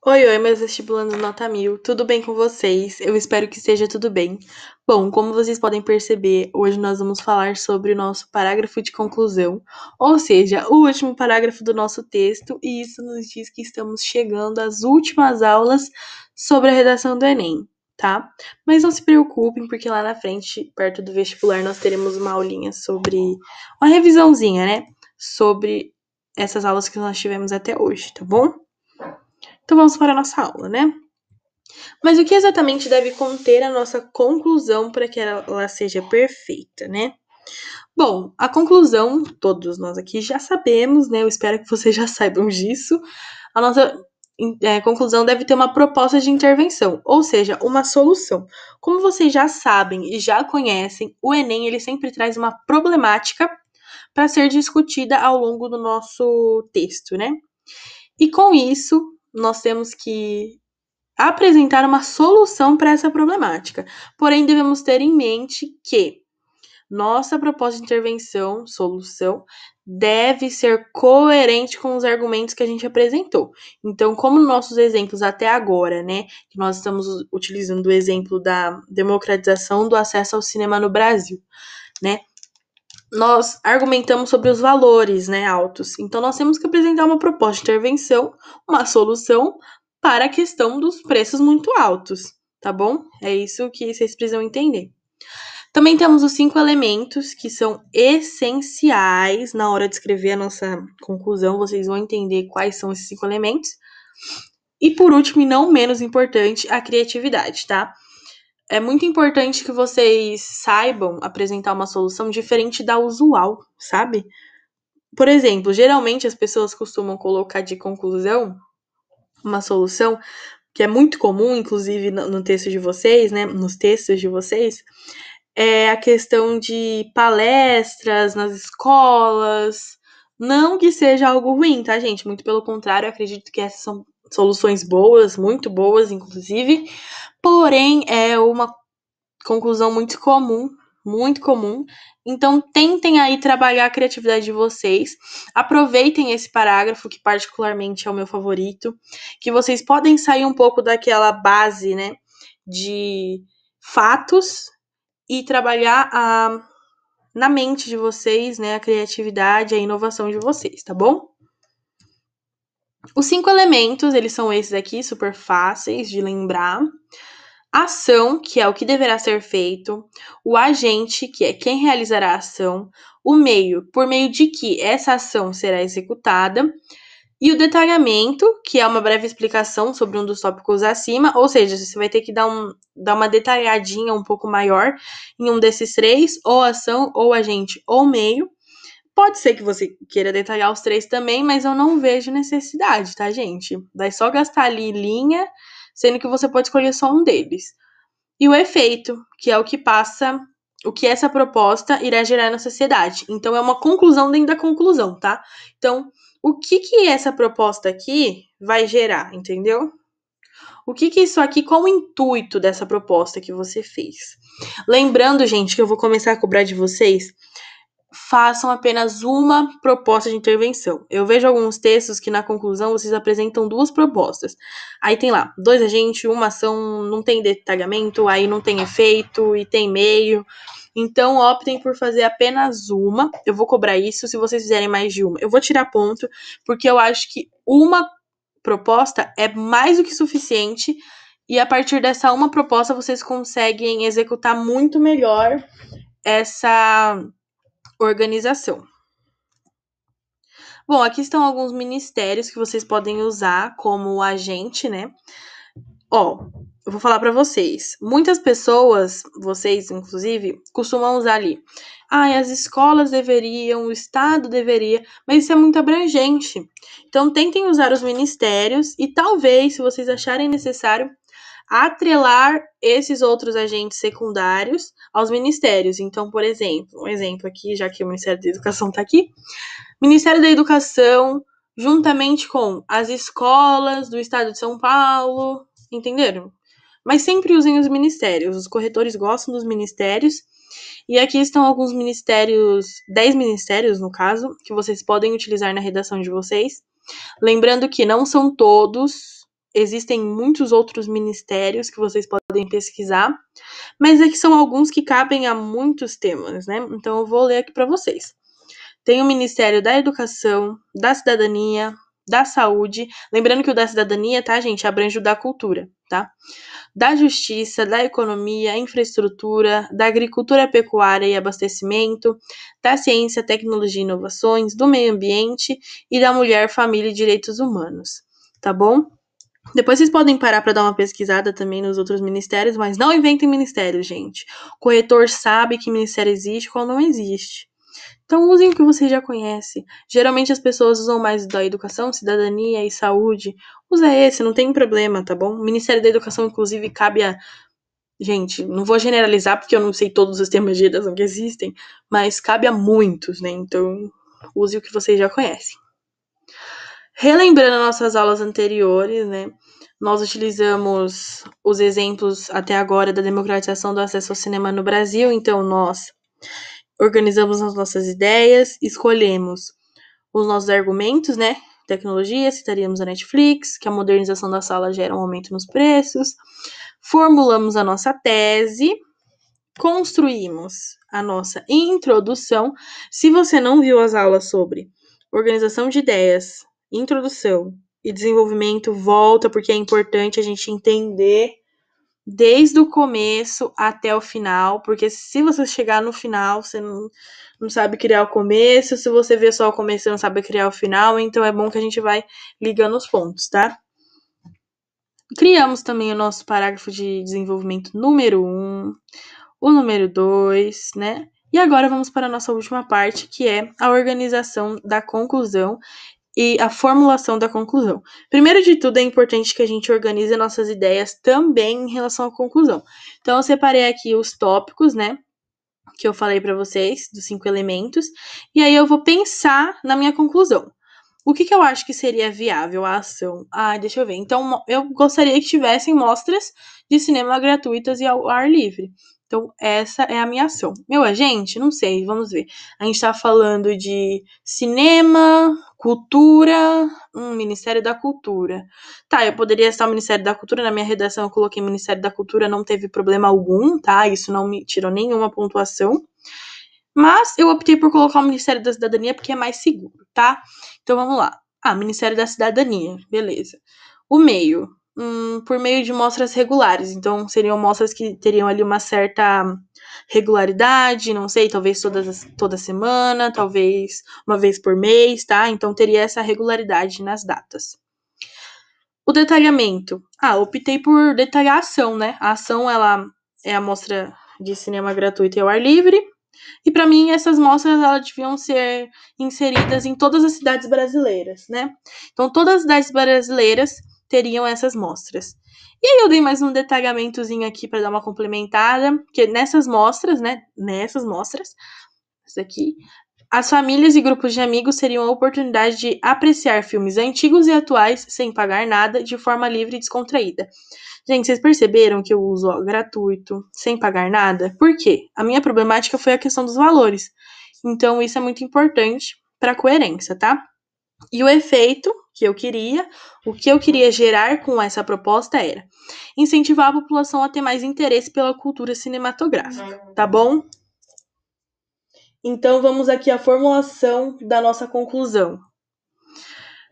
Oi, meus vestibulandos nota 1000, tudo bem com vocês? Eu espero que esteja tudo bem. Bom, como vocês podem perceber, hoje nós vamos falar sobre o nosso parágrafo de conclusão, ou seja, o último parágrafo do nosso texto, e isso nos diz que estamos chegando às últimas aulas sobre a redação do Enem, tá? Mas não se preocupem, porque lá na frente, perto do vestibular, nós teremos uma aulinha sobre uma revisãozinha, né? Sobre essas aulas que nós tivemos até hoje, tá bom? Então vamos para a nossa aula, né? Mas o que exatamente deve conter a nossa conclusão para que ela seja perfeita, né? Bom, a conclusão, todos nós aqui já sabemos, né? Eu espero que vocês já saibam disso. A nossa conclusão deve ter uma proposta de intervenção, ou seja, uma solução. Como vocês já sabem e já conhecem, o Enem ele sempre traz uma problemática para ser discutida ao longo do nosso texto, né? E com isso, nós temos que apresentar uma solução para essa problemática. Porém, devemos ter em mente que nossa proposta de intervenção, solução, deve ser coerente com os argumentos que a gente apresentou. Então, como nossos exemplos até agora, né, que nós estamos utilizando o exemplo da democratização do acesso ao cinema no Brasil, né, nós argumentamos sobre os valores, né, altos. Então, nós temos que apresentar uma proposta de intervenção, uma solução para a questão dos preços muito altos, tá bom? É isso que vocês precisam entender. Também temos os 5 elementos que são essenciais na hora de escrever a nossa conclusão. Vocês vão entender quais são esses 5 elementos. E por último, e não menos importante, a criatividade, tá? É muito importante que vocês saibam apresentar uma solução diferente da usual, sabe? Por exemplo, geralmente as pessoas costumam colocar de conclusão uma solução que é muito comum, inclusive no texto de vocês, né? Nos textos de vocês, é a questão de palestras nas escolas. Não que seja algo ruim, tá, gente? Muito pelo contrário, eu acredito que essas são soluções boas, muito boas, inclusive. Porém, é uma conclusão muito comum, muito comum. Então, tentem aí trabalhar a criatividade de vocês. Aproveitem esse parágrafo, que particularmente é o meu favorito, que vocês podem sair um pouco daquela base, né, de fatos e trabalhar na mente de vocês, né, a criatividade, a inovação de vocês, tá bom? Os 5 elementos, eles são esses aqui, super fáceis de lembrar. Ação, que é o que deverá ser feito, o agente, que é quem realizará a ação, o meio, por meio de que essa ação será executada, e o detalhamento, que é uma breve explicação sobre um dos tópicos acima, ou seja, você vai ter que dar uma detalhadinha um pouco maior em um desses 3, ou ação, ou agente, ou meio. Pode ser que você queira detalhar os 3 também, mas eu não vejo necessidade, tá, gente? Vai só gastar ali linha, sendo que você pode escolher só um deles. E o efeito, que é o que passa, o que essa proposta irá gerar na sociedade. Então, é uma conclusão dentro da conclusão, tá? Então, o que essa proposta aqui vai gerar, entendeu? O que isso aqui, qual o intuito dessa proposta que você fez? Lembrando, gente, que eu vou começar a cobrar de vocês, façam apenas uma proposta de intervenção. Eu vejo alguns textos que na conclusão vocês apresentam 2 propostas. Aí tem lá, 2 agentes, uma ação, não tem detalhamento, aí não tem efeito e tem meio. Então optem por fazer apenas uma. Eu vou cobrar isso se vocês fizerem mais de uma. Eu vou tirar ponto, porque eu acho que uma proposta é mais do que suficiente e a partir dessa uma proposta vocês conseguem executar muito melhor essa organização. Bom, aqui estão alguns ministérios que vocês podem usar como agente, né? Ó, eu vou falar para vocês. Muitas pessoas, vocês inclusive, costumam usar ali. As escolas deveriam, o Estado deveria, mas isso é muito abrangente. Então, tentem usar os ministérios e talvez, se vocês acharem necessário, atrelar esses outros agentes secundários aos ministérios. Então, por exemplo, um exemplo aqui, já que o Ministério da Educação está aqui, Ministério da Educação, juntamente com as escolas do estado de São Paulo, entenderam? Mas sempre usem os ministérios, os corretores gostam dos ministérios, e aqui estão alguns ministérios, 10 ministérios no caso, que vocês podem utilizar na redação de vocês. Lembrando que não são todos existem muitos outros ministérios que vocês podem pesquisar, mas aqui são alguns que cabem a muitos temas, né? Então eu vou ler aqui para vocês. Tem o Ministério da Educação, da Cidadania, da Saúde, lembrando que o da Cidadania, tá, gente, abrange o da Cultura, tá? Da Justiça, da Economia, Infraestrutura, da Agricultura, Pecuária e Abastecimento, da Ciência, Tecnologia e Inovações, do Meio Ambiente e da Mulher, Família e Direitos Humanos, tá bom? Depois vocês podem parar para dar uma pesquisada também nos outros ministérios, mas não inventem ministérios, gente. O corretor sabe que ministério existe e qual não existe. Então usem o que você já conhece. Geralmente as pessoas usam mais da educação, cidadania e saúde. Usa esse, não tem problema, tá bom? O Ministério da Educação, inclusive, cabe a... Gente, não vou generalizar porque eu não sei todos os temas de redação que existem, mas cabe a muitos, né? Então use o que vocês já conhecem. Relembrando nossas aulas anteriores, né? Nós utilizamos os exemplos até agora da democratização do acesso ao cinema no Brasil, então nós organizamos as nossas ideias, escolhemos os nossos argumentos, né? Tecnologia, citaríamos a Netflix, que a modernização da sala gera um aumento nos preços, formulamos a nossa tese, construímos a nossa introdução. Se você não viu as aulas sobre organização de ideias, introdução e desenvolvimento, volta, porque é importante a gente entender desde o começo até o final, porque se você chegar no final, você não sabe criar o começo, se você vê só o começo, você não sabe criar o final, então é bom que a gente vai ligando os pontos, tá? Criamos também o nosso parágrafo de desenvolvimento número 1, o número 2, né? E agora vamos para a nossa última parte, que é a organização da conclusão e a formulação da conclusão. Primeiro de tudo, é importante que a gente organize nossas ideias também em relação à conclusão. Então, eu separei aqui os tópicos, né, que eu falei para vocês, dos 5 elementos, e aí eu vou pensar na minha conclusão. O que eu acho que seria viável a ação? Deixa eu ver. Então, eu gostaria que tivessem mostras de cinema gratuitas e ao ar livre. Então, essa é a minha ação. Meu agente? Não sei, vamos ver. A gente tá falando de cinema, cultura, Ministério da Cultura. Tá, eu poderia estar o Ministério da Cultura, na minha redação eu coloquei Ministério da Cultura, não teve problema algum, tá? Isso não me tirou nenhuma pontuação. Mas eu optei por colocar o Ministério da Cidadania porque é mais seguro, tá? Então vamos lá. Ministério da Cidadania, beleza. O meio, por meio de mostras regulares. Então seriam mostras que teriam ali uma certa regularidade, não sei, talvez toda semana, talvez uma vez por mês, tá? Então teria essa regularidade nas datas. O detalhamento. Optei por detalhar a ação, né? A ação, ela é a mostra de cinema gratuito e ao ar livre. E para mim, essas mostras elas deviam ser inseridas em todas as cidades brasileiras, né? Então, todas as cidades brasileiras teriam essas mostras. E aí eu dei mais um detalhamentozinho aqui para dar uma complementada, que nessas mostras, né? Isso aqui, as famílias e grupos de amigos teriam a oportunidade de apreciar filmes antigos e atuais sem pagar nada, de forma livre e descontraída. Gente, vocês perceberam que eu uso gratuito, sem pagar nada? Por quê? A minha problemática foi a questão dos valores. Então, isso é muito importante para a coerência, tá? E o efeito que eu queria, o que eu queria gerar com essa proposta era incentivar a população a ter mais interesse pela cultura cinematográfica, tá bom? Então, vamos aqui à formulação da nossa conclusão,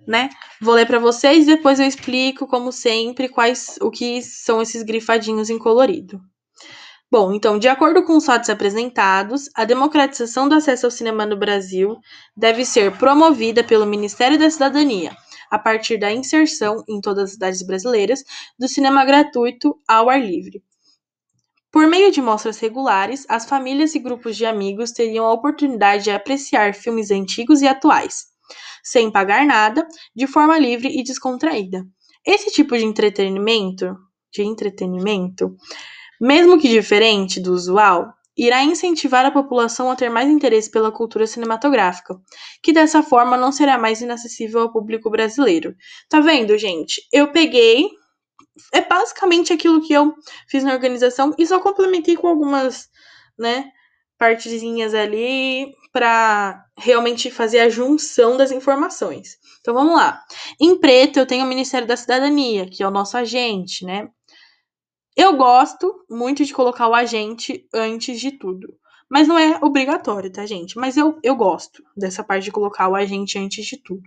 né? Vou ler para vocês e depois eu explico, como sempre, o que são esses grifadinhos em colorido. Bom, então, de acordo com os fatos apresentados, a democratização do acesso ao cinema no Brasil deve ser promovida pelo Ministério da Cidadania, a partir da inserção em todas as cidades brasileiras do cinema gratuito ao ar livre. Por meio de mostras regulares, as famílias e grupos de amigos teriam a oportunidade de apreciar filmes antigos e atuais, sem pagar nada, de forma livre e descontraída. Esse tipo de entretenimento, mesmo que diferente do usual, irá incentivar a população a ter mais interesse pela cultura cinematográfica, que dessa forma não será mais inacessível ao público brasileiro. Tá vendo, gente? Eu peguei... É basicamente aquilo que eu fiz na organização e só complementei com algumas, né, partezinhas ali para realmente fazer a junção das informações. Então vamos lá. Em preto eu tenho o Ministério da Cidadania, que é o nosso agente, né? Eu gosto muito de colocar o agente antes de tudo. Mas não é obrigatório, tá, gente? Mas eu gosto dessa parte de colocar o agente antes de tudo.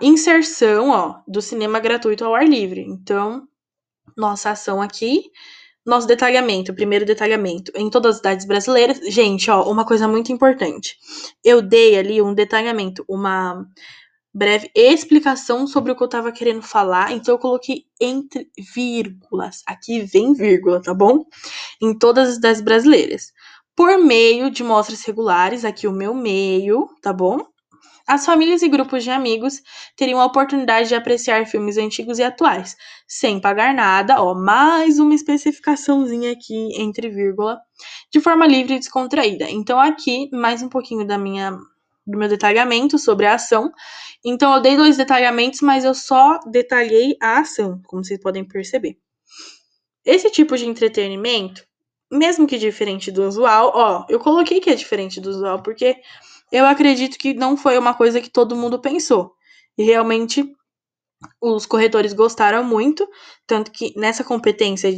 Inserção, ó, do cinema gratuito ao ar livre. Então, nossa ação aqui, nosso detalhamento, primeiro detalhamento, em todas as cidades brasileiras. Gente, ó, uma coisa muito importante. Eu dei ali um detalhamento, uma breve explicação sobre o que eu tava querendo falar, então eu coloquei entre vírgulas. Aqui vem vírgula, tá bom? Em todas as cidades brasileiras. Por meio de mostras regulares, aqui o meu meio, tá bom? As famílias e grupos de amigos teriam a oportunidade de apreciar filmes antigos e atuais, sem pagar nada, ó, mais uma especificaçãozinha aqui entre vírgula, de forma livre e descontraída. Então aqui mais um pouquinho do meu detalhamento sobre a ação. Então eu dei 2 detalhamentos, mas eu só detalhei a ação, como vocês podem perceber. Esse tipo de entretenimento, mesmo que diferente do usual, ó, eu coloquei que é diferente do usual porque eu acredito que não foi uma coisa que todo mundo pensou. E realmente os corretores gostaram muito, tanto que nessa competência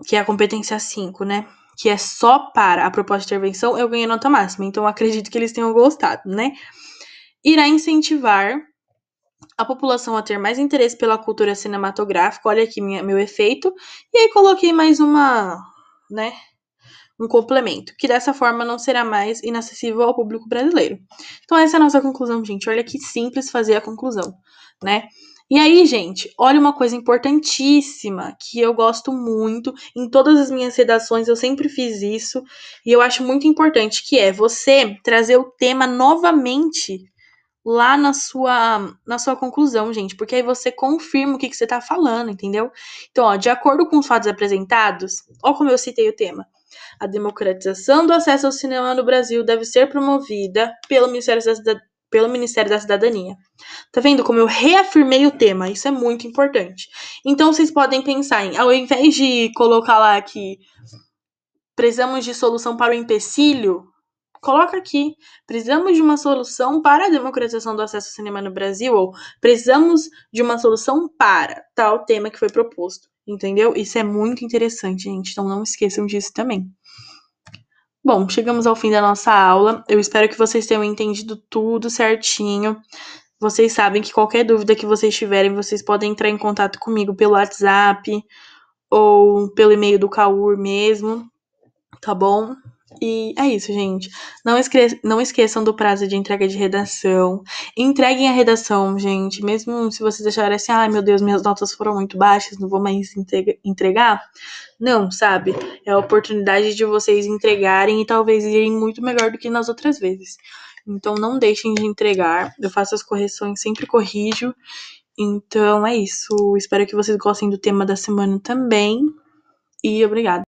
que é a competência 5, né? Que é só para a proposta de intervenção, eu ganhei nota máxima. Então acredito que eles tenham gostado, né? Irá incentivar a população a ter mais interesse pela cultura cinematográfica. Olha aqui meu efeito. E aí coloquei mais né? Um complemento, que dessa forma não será mais inacessível ao público brasileiro. Então essa é a nossa conclusão, gente. Olha que simples fazer a conclusão, né? E aí, gente, olha uma coisa importantíssima que eu gosto muito. Em todas as minhas redações eu sempre fiz isso e eu acho muito importante, que é você trazer o tema novamente lá na sua conclusão, gente, porque aí você confirma o que você tá falando, entendeu? Então, ó, de acordo com os fatos apresentados, ó como eu citei o tema. A democratização do acesso ao cinema no Brasil deve ser promovida pelo Ministério da Cidadania. Tá vendo como eu reafirmei o tema? Isso é muito importante. Então vocês podem pensar em, ao invés de colocar lá que precisamos de solução para o empecilho, coloca aqui, precisamos de uma solução para a democratização do acesso ao cinema no Brasil, ou precisamos de uma solução para tal tema que foi proposto. Entendeu? Isso é muito interessante, gente. Então não esqueçam disso também. Bom, chegamos ao fim da nossa aula. Eu espero que vocês tenham entendido tudo certinho. Vocês sabem que qualquer dúvida que vocês tiverem, vocês podem entrar em contato comigo pelo WhatsApp ou pelo e-mail do Caur mesmo, tá bom? E é isso, gente. Não esqueçam do prazo de entrega de redação. Entreguem a redação, gente. Mesmo se vocês acharem assim, ai meu Deus, minhas notas foram muito baixas, não vou mais entregar. Não, sabe? É a oportunidade de vocês entregarem e talvez irem muito melhor do que nas outras vezes. Então não deixem de entregar. Eu faço as correções, sempre corrijo. Então é isso. Espero que vocês gostem do tema da semana também. E obrigada.